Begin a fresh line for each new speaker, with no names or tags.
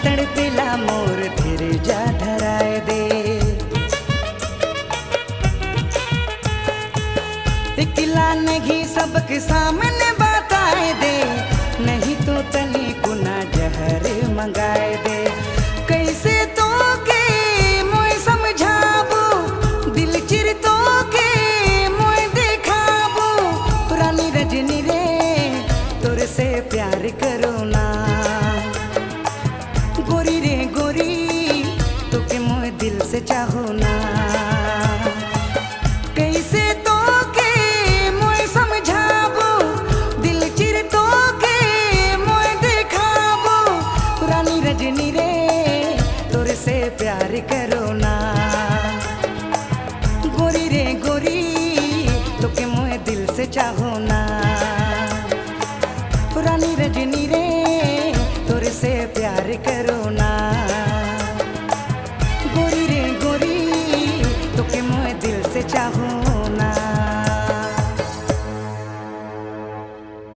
तड़पेला मोर फिर जा धराए दे। इकला नहीं सबके सामने बताए दे, नहीं तो तनी कुना जहर मंगाए दे। कैसे तो के मोय समझाबू, दिल चिर तो के मोय देखाबू। पुरानी रजनी रे तोर से प्यार करो ना, गोरी रे गोरी तोके मोय दिल से चाहो ना। कैसे तो के मोय समझाबू, दिल चिर तो के मोय देखाबू। पुरानी रजनी रे तोर से प्यार करो ना, गोरी रे गोरी तोके मोय दिल से चाहो ना। पुरानी रजनी रे तोर से प्यार करो ना।